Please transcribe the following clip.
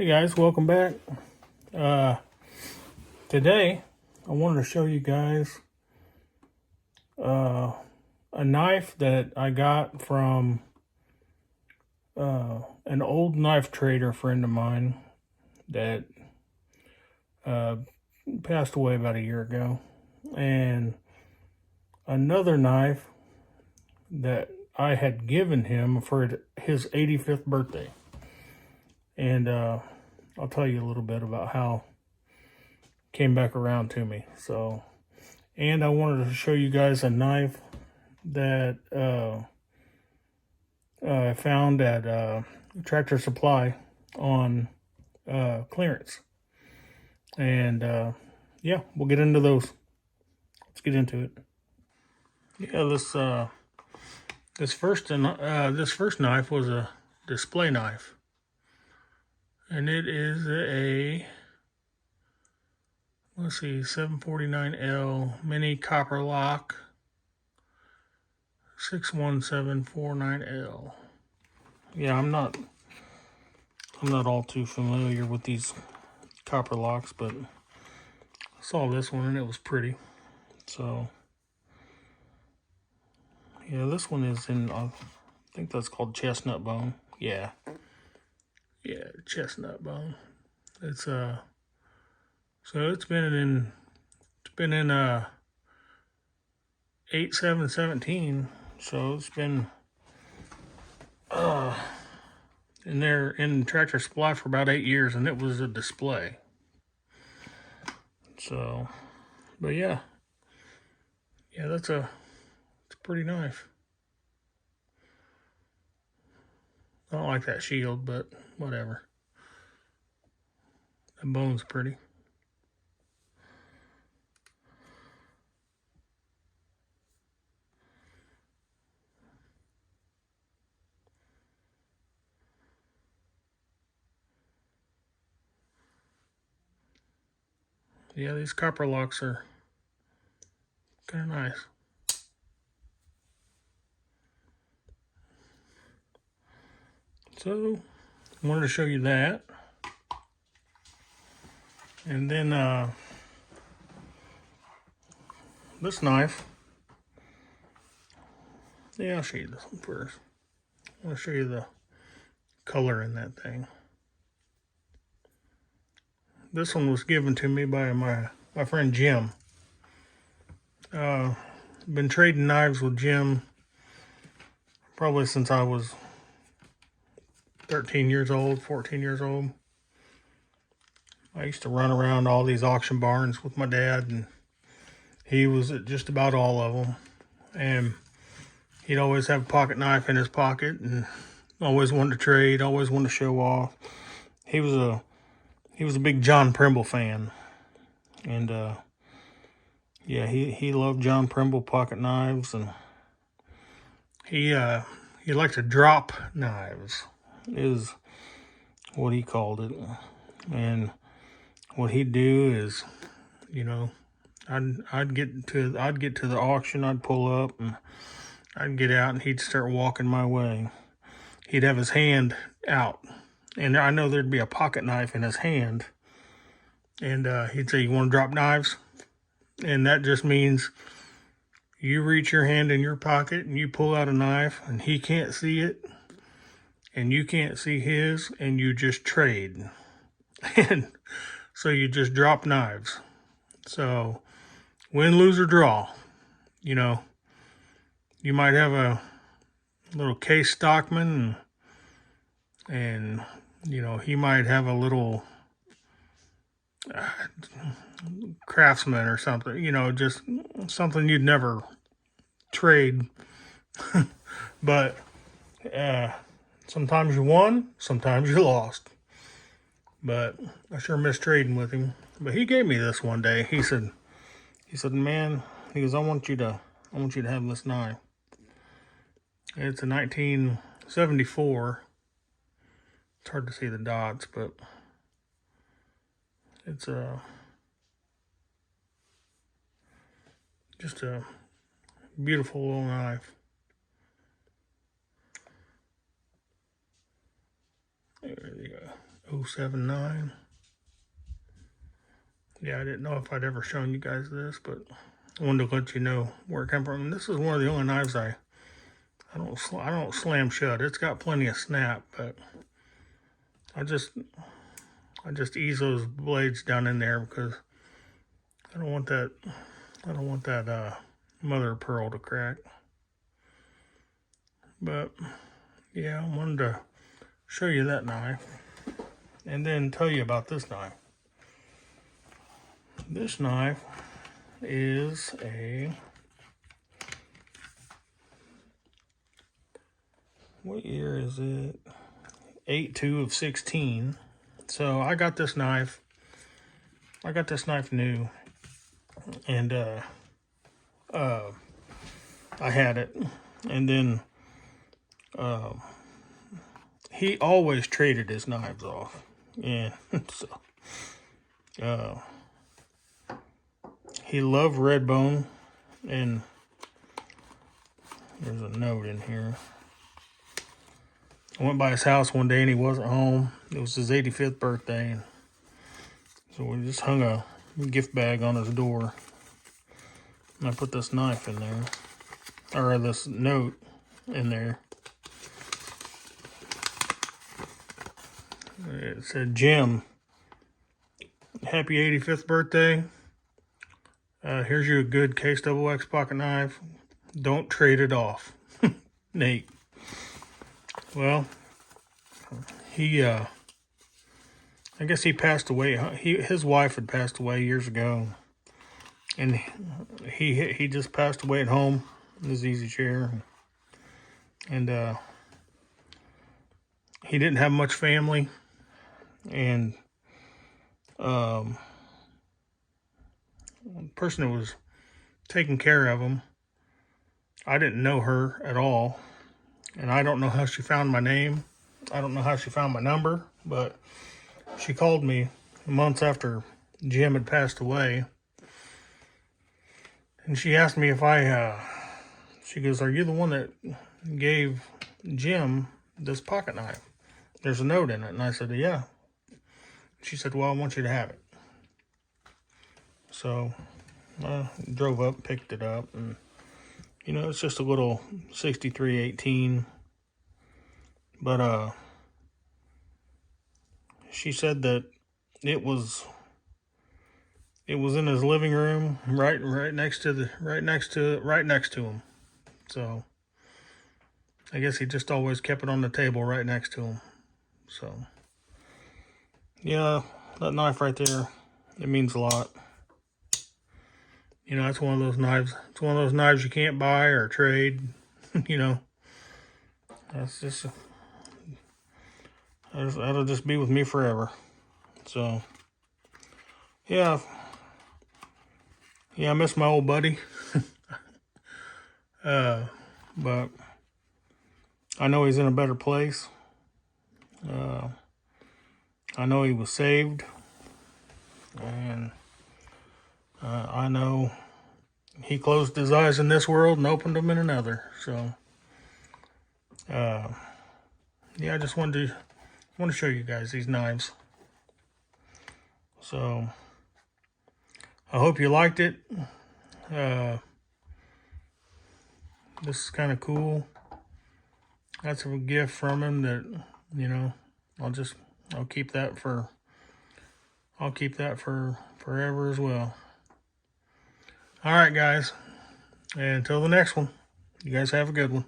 Hey guys, welcome back. Today I wanted to show you guys a knife that I got from an old knife trader friend of mine that passed away about a year ago, and another knife that I had given him for his 85th birthday. And I'll tell you a little bit about how it came back around to me. So, and I wanted to show you guys a knife that I found at Tractor Supply on clearance. And yeah, we'll get into those. Let's get into it. Yeah, this first knife was a display knife. And it is a, let's see, 749L mini copper lock 61749L. Yeah, I'm not all too familiar with these copper locks, but I saw this one and it was pretty. So yeah, this one is in, I think that's called chestnut bone. Yeah, chestnut bone. It's so it's been in 8/7/17, so it's been in there in Tractor Supply for about 8 years, and it was a display. So, but yeah, it's a pretty knife. I don't like that shield, but whatever. The bone's pretty. Yeah, these copper locks are kind of nice. So, I wanted to show you that. And then this knife. Yeah, I'll show you this one first. I want to show you the color in that thing. This one was given to me by my friend Jim. Been trading knives with Jim probably since I was 13 years old, 14 years old. I used to run around all these auction barns with my dad, and he was at just about all of them. And he'd always have a pocket knife in his pocket, and always wanted to trade, always wanted to show off. He was a big John Primble fan, and yeah, he loved John Primble pocket knives, and he liked to drop knives, is what he called it. And what he'd do is, you know, I'd get to the auction, I'd pull up, and I'd get out, and he'd start walking my way. He'd have his hand out, and I know there'd be a pocket knife in his hand, and he'd say, "You want to drop knives?" And that just means you reach your hand in your pocket and you pull out a knife, and he can't see it, and you can't see his, and you just trade. And so you just drop knives. So win, lose, or draw, you know, you might have a little Case Stockman, and you know, he might have a little Craftsman or something, you know, just something you'd never trade. But sometimes you won, sometimes you lost. But I sure miss trading with him. But he gave me this one day. He said, "Man," he goes, I want you to have this knife. It's a 1974. It's hard to see the dots, but it's just a beautiful little knife. There you go. 079. Yeah, I didn't know if I'd ever shown you guys this, but I wanted to let you know where it came from. And this is one of the only knives I don't slam shut. It's got plenty of snap, but I just ease those blades down in there because I don't want that mother of pearl to crack. But yeah, I wanted to show you that knife and then tell you about this knife. This knife is a, what year is it? 8/2 of 16. So I got this knife new, and I had it, and then he always traded his knives off, and so he loved red bone, and there's a note in here. I went by his house one day and he wasn't home. It was his 85th birthday, and so we just hung a gift bag on his door, and I put this knife in there, or this note in there. It said, "Jim, happy 85th birthday. Here's your good Case XX pocket knife. Don't trade it off. Nate." Well, he, I guess he passed away. His wife had passed away years ago, and he just passed away at home in his easy chair, and he didn't have much family, and the person that was taking care of him, I didn't know her at all, and I don't know how she found my name. I don't know how she found my number, but she called me months after Jim had passed away, and she asked me if she goes, "Are you the one that gave Jim this pocket knife? There's a note in it." And I said, "Yeah." She said, "Well, I want you to have it." So I drove up, picked it up, and you know, it's just a little 6318, but she said that it was in his living room, right next to him. So I guess he just always kept it on the table right next to him. So yeah, that knife right there, it means a lot. You know, it's one of those knives. It's one of those knives you can't buy or trade. You know, that's just, that'll just be with me forever. So yeah, I miss my old buddy. But I know he's in a better place. I know he was saved, and I know he closed his eyes in this world and opened them in another. So yeah, I just wanted to show you guys these knives. So I hope you liked it. This is kind of cool. That's a gift from him that, you know, I'll keep that for forever as well. All right, guys. And until the next one, you guys have a good one.